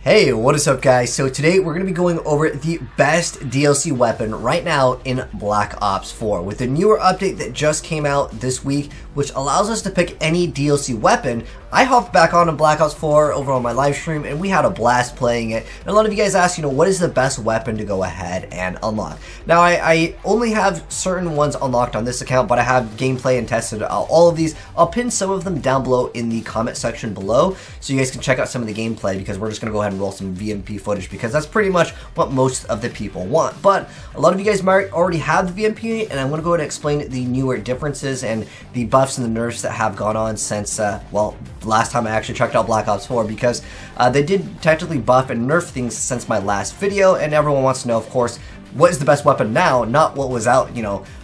Hey, what is up guys? So today we're going to be going over the best DLC weapon right now in Black Ops 4 with the newer update that just came out this week, which allows us to pick any DLC weapon. I hopped back on in Black Ops 4 over on my live stream and we had a blast playing it. And a lot of you guys asked, what is the best weapon to go ahead and unlock? Now I only have certain ones unlocked on this account, but I have gameplay and tested all of these. I'll pin some of them down below in the comment section below so you guys can check out some of the gameplay, because we're just going to go ahead and roll some VMP footage because that's pretty much what most of the people want. But a lot of you guys might already have the VMP, and I'm going to go ahead and explain the newer differences and the buffs and the nerfs that have gone on since, well, last time I actually checked out Black Ops 4, because they did technically buff and nerf things since my last video, and everyone wants to know, of course, what is the best weapon now, not what was out,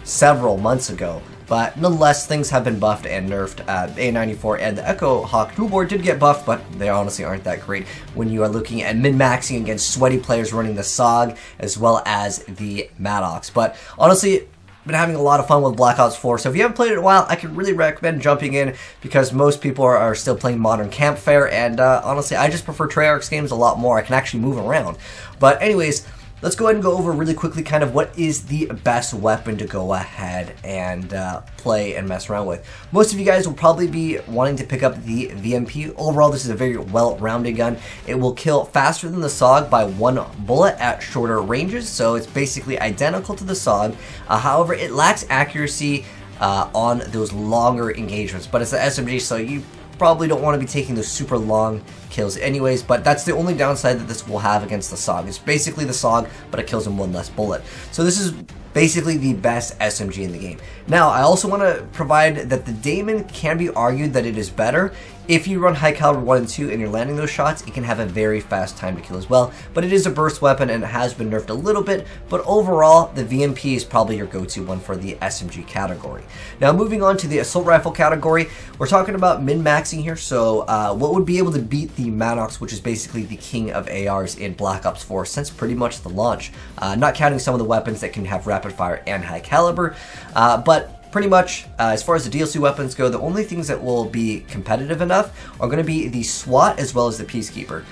several months ago. But nonetheless, things have been buffed and nerfed. A94 and the Echo Hawk dual board did get buffed, but they honestly aren't that great when you are looking at min-maxing against sweaty players running the SOG as well as the Maddox. But honestly, been having a lot of fun with Black Ops 4, so if you haven't played it in a while, I could really recommend jumping in, because most people are still playing Modern Campfire, and honestly, I just prefer Treyarch's games a lot more. I can actually move around. But anyways, let's go ahead and go over really quickly kind of what is the best weapon to go ahead and play and mess around with. Most of you guys will probably be wanting to pick up the VMP. Overall, this is a very well-rounded gun. It will kill faster than the SOG by 1 bullet at shorter ranges, so it's basically identical to the SOG. However, it lacks accuracy on those longer engagements, but it's an SMG, so you probably don't want to be taking those super long kills anyways, but that's the only downside that this will have against the SOG. It's basically the SOG, but it kills in 1 less bullet. So this is basically the best SMG in the game. Now, I also want to provide that the Daemon can be argued that it is better. If you run high caliber 1 and 2 and you're landing those shots, it can have a very fast time to kill as well, but it is a burst weapon and it has been nerfed a little bit, but overall, the VMP is probably your go-to one for the SMG category. Now, moving on to the assault rifle category, we're talking about min-maxing here, so what would be able to beat the Maddox, which is basically the king of ARs in Black Ops 4 since pretty much the launch, not counting some of the weapons that can have rapid fire and high caliber, but pretty much, as far as the DLC weapons go, the only things that will be competitive enough are going to be the SWAT as well as the Peacekeeper.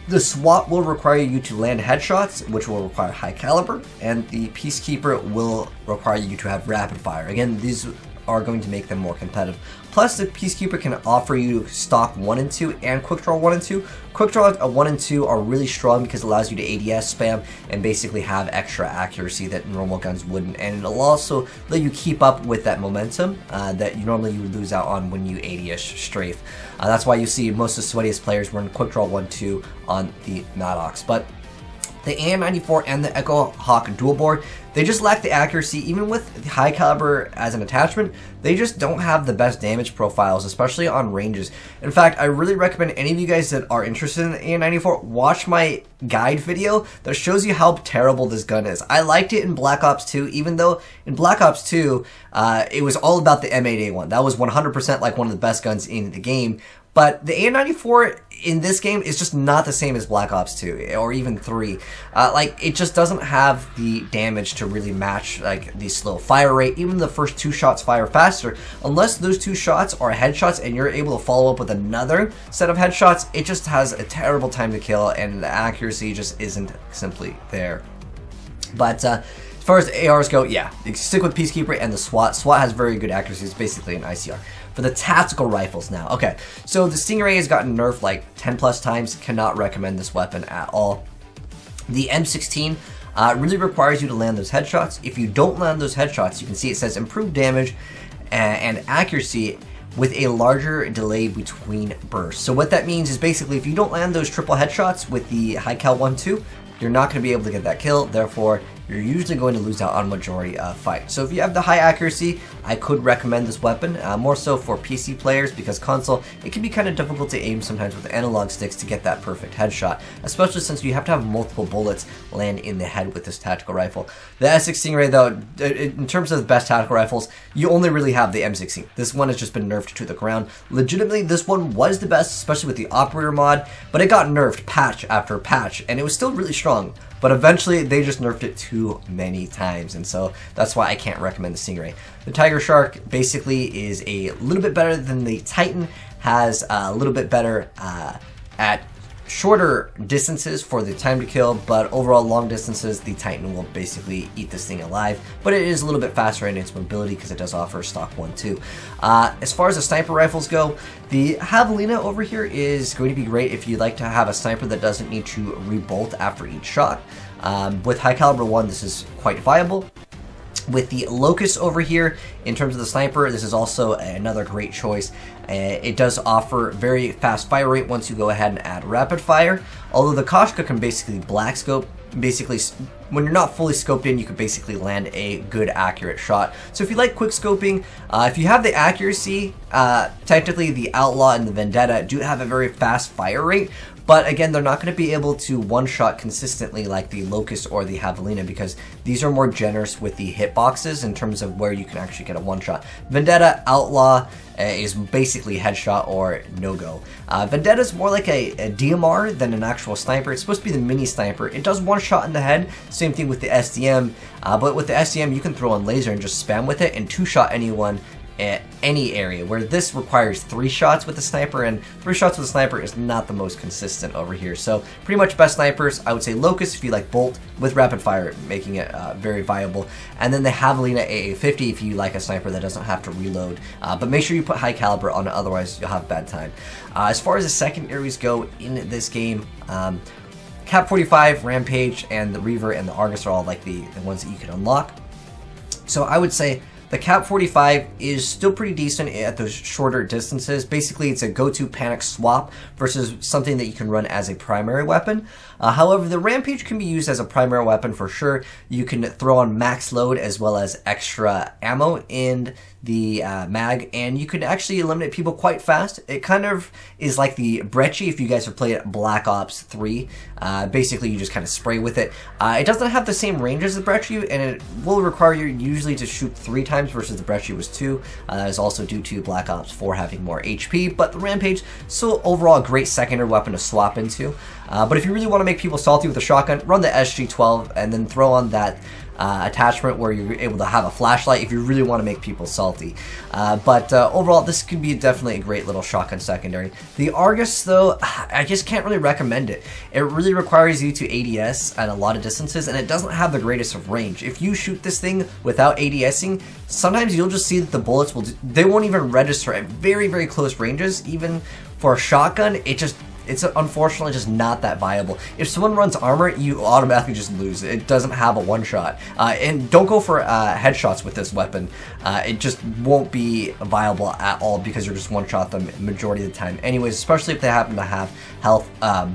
The SWAT will require you to land headshots, which will require high caliber, and the Peacekeeper will require you to have rapid fire. Again, these are going to make them more competitive. Plus, the Peacekeeper can offer you stock 1 and 2 and quick draw 1 and 2. Quick draw 1 and 2 are really strong because it allows you to ADS spam and basically have extra accuracy that normal guns wouldn't, and it'll also let you keep up with that momentum that you normally would lose out on when you ADS strafe. That's why you see most of the sweatiest players run quick draw 1-2 on the Maddox. But the AM94 and the Echo Hawk dual board, they just lack the accuracy. Even with the high caliber as an attachment, they just don't have the best damage profiles, especially on ranges. In fact, I really recommend any of you guys that are interested in the AM94 watch my guide video that shows you how terrible this gun is. I liked it in Black Ops 2, even though in Black Ops 2, it was all about the M8A1. That was 100% like one of the best guns in the game. But the AM94 in this game is just not the same as Black Ops 2 or even 3. Like, it just doesn't have the damage to really match like the slow fire rate. Even the first 2 shots fire faster. Unless those 2 shots are headshots and you're able to follow up with another set of headshots, it just has a terrible time to kill and the accuracy just isn't simply there. But as far as the ARs go, yeah, you stick with Peacekeeper and the SWAT. SWAT has very good accuracy. It's basically an ICR. For the tactical rifles now, okay, so the Stingray has gotten nerfed like 10 plus times. Cannot recommend this weapon at all. The M16 really requires you to land those headshots. If you don't land those headshots, you can see it says improved damage and accuracy with a larger delay between bursts. So what that means is basically if you don't land those triple headshots with the high cal 1-2, you're not going to be able to get that kill. Therefore, you're usually going to lose out on majority of fights. So if you have the high accuracy, I could recommend this weapon, more so for PC players, because console, it can be kind of difficult to aim sometimes with analog sticks to get that perfect headshot, especially since you have to have multiple bullets land in the head with this tactical rifle. The S6 Stingray, though, in terms of the best tactical rifles, you only really have the M16. This one has just been nerfed to the ground. Legitimately, this one was the best, especially with the operator mod, but it got nerfed patch after patch, and it was still really strong. But eventually, they just nerfed it too many times, and so that's why I can't recommend the Stingray. The Tiger Shark basically is a little bit better than the Titan, has a little bit better at shorter distances for the time to kill, but overall long distances, the Titan will basically eat this thing alive. But it is a little bit faster in its mobility because it does offer stock 1 too. As far as the sniper rifles go, the Javelina over here is going to be great if you'd like to have a sniper that doesn't need to rebolt after each shot. With high caliber 1, this is quite viable. With the Locust over here, in terms of the sniper, this is also another great choice. It does offer very fast fire rate once you go ahead and add rapid fire. Although the Koshka can basically black scope. Basically, when you're not fully scoped in, you can basically land a good accurate shot. So if you like quick scoping, if you have the accuracy, technically the Outlaw and the Vendetta do have a very fast fire rate. But again, they're not going to be able to one-shot consistently like the Locust or the Javelina because these are more generous with the hitboxes in terms of where you can actually get a one-shot. Vendetta, Outlaw is basically headshot or no-go. Vendetta is more like a DMR than an actual sniper. It's supposed to be the mini sniper. It does one shot in the head. Same thing with the SDM. But with the SDM, you can throw on laser and just spam with it and two-shot anyone at any area, where this requires 3 shots with the sniper, and 3 shots with the sniper is not the most consistent over here. So pretty much best snipers, I would say Locust if you like bolt with rapid fire, making it very viable, and then the Javelina AA50 if you like a sniper that doesn't have to reload, but make sure you put high caliber on it, otherwise you'll have a bad time. As far as the secondaries go in this game, Cap 45, Rampage, and the Reaver and the Argus are all like the ones that you can unlock. So I would say the Cap 45 is still pretty decent at those shorter distances. Basically, it's a go-to panic swap versus something that you can run as a primary weapon. However, the Rampage can be used as a primary weapon for sure. You can throw on max load as well as extra ammo in the mag, and you can actually eliminate people quite fast. It kind of is like the Brecci if you guys have played Black Ops 3. Basically, you just kind of spray with it. It doesn't have the same range as the Brecci, and it will require you usually to shoot 3 times versus the Brecci was 2. That is also due to Black Ops 4 having more HP, but the Rampage, still overall a great secondary weapon to swap into. But if you really want to make people salty with a shotgun, run the SG-12 and then throw on that attachment where you're able to have a flashlight if you really want to make people salty. But overall, this could be definitely a great little shotgun secondary. The Argus, though, I just can't really recommend it. It really requires you to ADS at a lot of distances, and it doesn't have the greatest of range. If you shoot this thing without ADSing, sometimes you'll just see that the bullets they won't even register at very, very close ranges. Even for a shotgun, it's unfortunately just not that viable. If someone runs armor, you automatically just lose. It doesn't have a one-shot. And don't go for headshots with this weapon. It just won't be viable at all because you're just one-shot them majority of the time. Anyways, especially if they happen to have health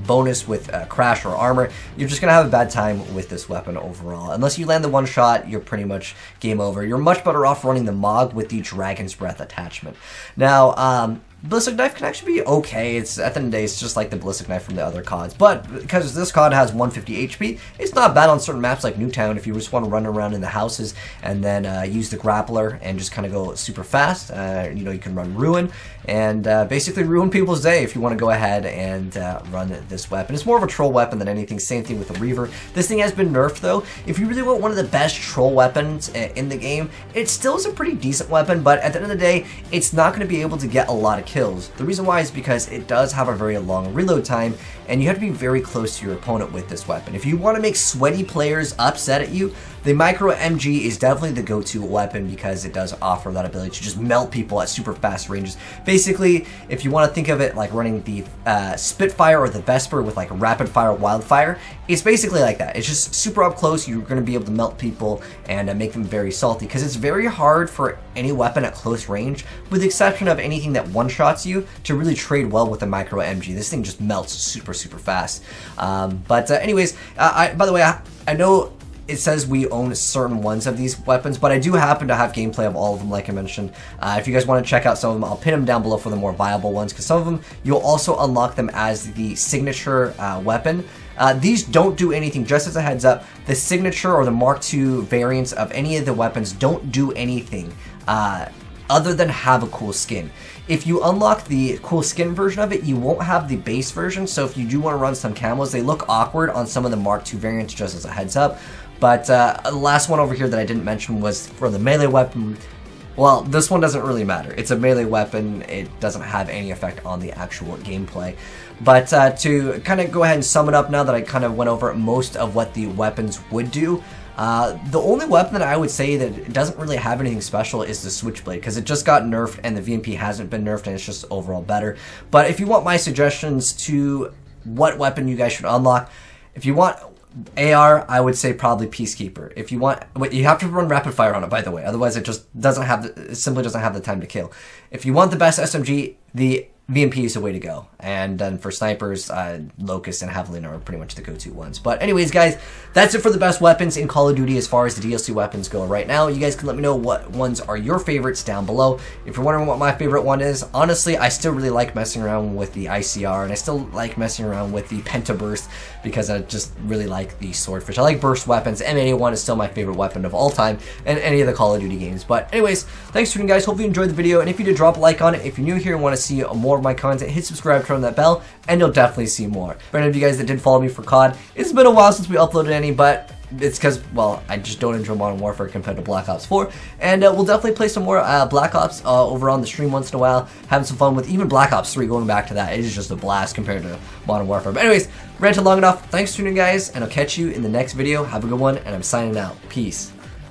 bonus with crash or armor, you're just going to have a bad time with this weapon overall. Unless you land the one-shot, you're pretty much game over. You're much better off running the MOG with the Dragon's Breath attachment. Now, Ballistic Knife can actually be okay. It's at the end of the day, it's just like the Ballistic Knife from the other CODs. But because this COD has 150 HP, it's not bad on certain maps like Newtown if you just want to run around in the houses and then use the grappler and just kind of go super fast. You know, you can run Ruin and basically ruin people's day if you want to go ahead and run this weapon. It's more of a troll weapon than anything. Same thing with the Reaver. This thing has been nerfed though. If you really want one of the best troll weapons in the game, it still is a pretty decent weapon, but at the end of the day, it's not going to be able to get a lot of kills. The reason why is because it does have a very long reload time, and you have to be very close to your opponent with this weapon. If you want to make sweaty players upset at you, the Micro MG is definitely the go-to weapon because it does offer that ability to just melt people at super fast ranges. Basically, if you want to think of it like running the Spitfire or the Vesper with like rapid fire wildfire, it's basically like that. It's just super up close. You're going to be able to melt people and make them very salty because it's very hard for any weapon at close range, with the exception of anything that one-shots you, to really trade well with the Micro MG. This thing just melts super fast. Anyways, by the way, I know it says we own certain ones of these weapons, but I do happen to have gameplay of all of them, like I mentioned. If you guys want to check out some of them, I'll pin them down below for the more viable ones, because some of them, you'll also unlock them as the signature weapon. These don't do anything, just as a heads up. The signature or the Mark II variants of any of the weapons don't do anything other than have a cool skin. If you unlock the cool skin version of it, you won't have the base version, so if you do want to run some camos, they look awkward on some of the Mark II variants, just as a heads up. But the last one over here that I didn't mention was for the melee weapon. Well, this one doesn't really matter. It's a melee weapon. It doesn't have any effect on the actual gameplay. But to kind of go ahead and sum it up now that I kind of went over most of what the weapons would do, the only weapon that I would say that doesn't really have anything special is the Switchblade, because it just got nerfed and the VMP hasn't been nerfed and it's just overall better. But if you want my suggestions to what weapon you guys should unlock, if you want AR, I would say probably Peacekeeper. If you want, you have to run rapid fire on it, by the way. Otherwise, it just doesn't have it simply doesn't have the time to kill. If you want the best SMG, the VMP is the way to go. And then for snipers, Locust and Javelin are pretty much the go-to ones. But anyways, guys, that's it for the best weapons in Call of Duty as far as the DLC weapons go right now. You guys can let me know what ones are your favorites down below. If you're wondering what my favorite one is, honestly, I still really like messing around with the ICR, and I still like messing around with the Pentaburst because I just really like the Swordfish. I like burst weapons. M81 is still my favorite weapon of all time in any of the Call of Duty games. But anyways, thanks for tuning, guys. Hope you enjoyed the video, and if you did, drop a like on it. If you're new here and want to see more of my content, hit subscribe, turn on that bell, and you'll definitely see more. For any of you guys that did follow me for COD, it's been a while since we uploaded any, but it's because, well, I just don't enjoy Modern Warfare compared to Black Ops 4, and we'll definitely play some more Black Ops over on the stream once in a while, having some fun with even Black Ops 3, going back to that. It is just a blast compared to Modern Warfare. But anyways, ranted long enough. Thanks for tuning, guys, and I'll catch you in the next video. Have a good one, and I'm signing out. Peace.